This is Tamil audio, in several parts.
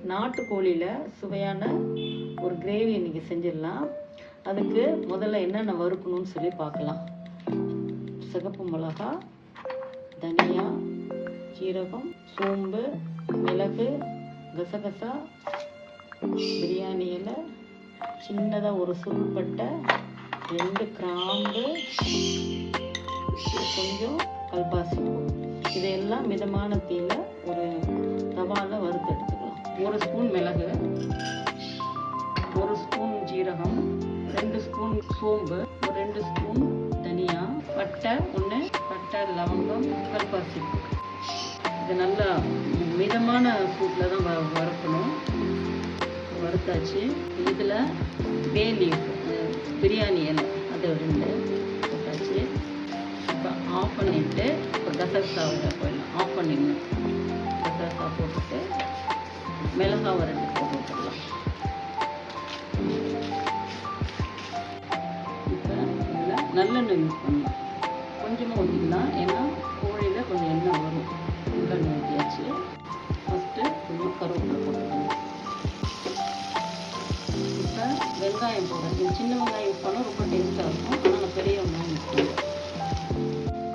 நாட்டுக்கோழியில் சுவையான ஒரு கிரேவி இன்றைக்கி செஞ்சிடலாம். அதுக்கு முதல்ல என்னென்ன வறுக்கணும்னு சொல்லி பார்க்கலாம். சிகப்பு மிளகா, தனியா, சீரகம், சோம்பு, மிளகு, கசகசா, பிரியாணி இலை, சின்னதாக ஒரு சுருள்பட்டை, 2 கிராம்பு, கொஞ்சம் கல்பாசி. இதையெல்லாம் மிதமான தீயில ஒரு தவாவில் வறுத்து எடுத்துக்கலாம். 1 ஸ்பூன் மிளகு, 1 ஸ்பூன் ஜீரகம், 2 ஸ்பூன் சோம்பு, 2 ஸ்பூன் தனியா, பட்டை 1, பட்டை, லவங்கம், கல்பாசி. இது நல்லா மிதமான சூட்டில் தான் வறுக்கணும். வறுத்தாச்சு. இதில் பே லீஃப், பிரியாணி இலை, அது 2 போட்டாச்சு. இப்போ ஆஃப் பண்ணிவிட்டு இப்போ கசகசாவை போயிடலாம். ஆஃப் பண்ணிடணும். கசகசா போட்டுட்டு மிளகாவை 2 போட்டு விட்டுடலாம். இப்போ இதில் நல்லெண்ணெய் யூஸ் பண்ணலாம். கொஞ்சமாக ஊற்றிக்கலாம், ஏன்னா கோழியில் கொஞ்சம் எண்ணெய் வரும். நல்லெண்ணெய் ஊற்றியாச்சு. ஃபஸ்ட்டு கொஞ்சம் கருவேப்பிலை போட்டுக்கலாம். இப்போ வெங்காயம் போடுறேன். சின்ன வெங்காயம் யூஸ் பண்ணால் ரொம்ப டேஸ்ட்டாக இருக்கும், ஆனால் நான் பெரிய வெங்காயம் யூஸ் பண்ணுவேன்.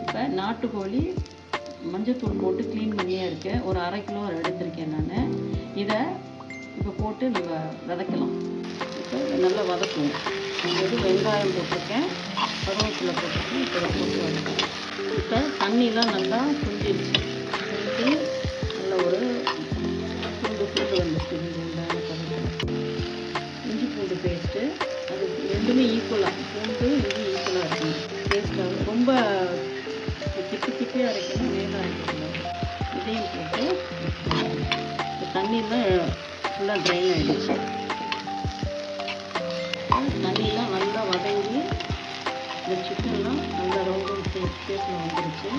இப்போ நாட்டுக்கோழி மஞ்சத்தூள் போட்டு க்ளீன் பண்ணியே இருக்கேன். ஒரு 1/2 கிலோ எடுத்திருக்கேன் நான். இதை இப்போ போட்டு நம்ம வதக்கலாம். இப்போ நல்லா வதக்குவோம். வெங்காயம் போட்டிருக்கேன், கருவேப்பிலை போட்டிருக்கேன். இப்போ இதை போட்டு வதக்கலாம். இப்போ தண்ணிலாம் நல்லா சுண்டிடுச்சு. சுண்டி நல்லா ஒரு பூண்டு வந்துச்சு. இஞ்சி பூண்டு பேஸ்ட்டு, அது 2மே ஈக்குவலாக, பூண்டு இஞ்சி ஈக்குவலாக இருக்கணும். டேஸ்ட்டாக ரொம்ப திப்பியாக அரைக்கணும், வேக அரைக்கணும். இதையும் போட்டு தண்ணியெலாம் ஃபுல்லாக ட்ரைன் ஆகிடுச்சு. தண்ணியெலாம் நல்லா வதங்கி இந்த சிக்கன்லாம் நல்லா ரவுண்ட் ஷேப்பில் வந்துடுச்சு.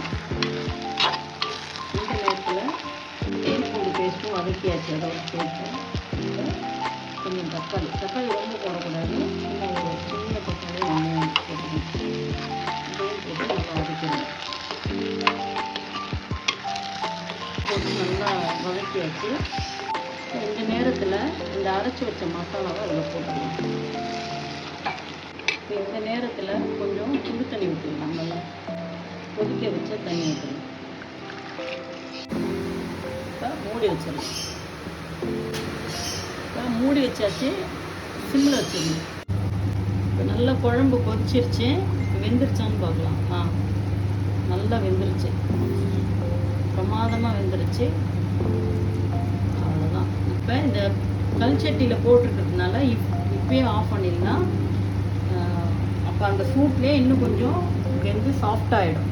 இந்த நேரத்தில் இஞ்சி பூண்டு பேஸ்ட்டும் வதக்கியாச்சு. அதோட சேர்த்து கொஞ்சம் தக்காளி ரொம்ப போடக்கூடாது. ஒரு சின்ன தக்காளி வெங்காயம் போட்டுக்கணும். இதையும் போட்டு நல்லா வதக்கணும். போட்டு நல்லா வதக்கியாச்சு. இந்த நேரத்தில் இந்த அரைச்சி வச்ச மசாலாவை அதில் போட்டுக்கலாம். இப்போ இந்த நேரத்தில் கொஞ்சம் சுடு தண்ணி ஊற்றிடலாம். நல்லா கொதிக்க வச்ச தண்ணி ஊற்றணும். இப்போ மூடி வச்சிடலாம். இப்போ மூடி வச்சாச்சு. சிம்மில் வச்சிடணும். இப்போ நல்லா குழம்பு கொதிச்சிருச்சு. வெந்துருச்சான்னு பார்க்கலாம். நல்லா வெந்துருச்சு, பிரமாதமாக வெந்துருச்சு. அவ்வளோதான். இப்போ இந்த கல் சட்டியில் போட்டுருக்கிறதுனால இப்பயே ஆஃப் பண்ணிடலாம். அப்போ அந்த சூட்லேயே இன்னும் கொஞ்சம் வெந்து சாஃப்டாகிடும்.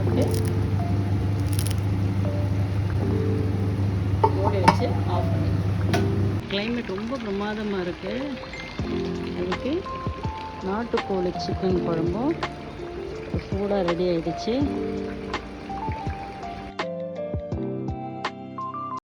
ஓகே, மூடி வச்சு ஆஃப் பண்ணிடலாம். கிளைமேட் ரொம்ப பிரமாதமாக இருக்குது. அதுக்கு நாட்டுக்கோழி சிக்கன் குழம்பும் சூடாக ரெடி ஆகிடுச்சு.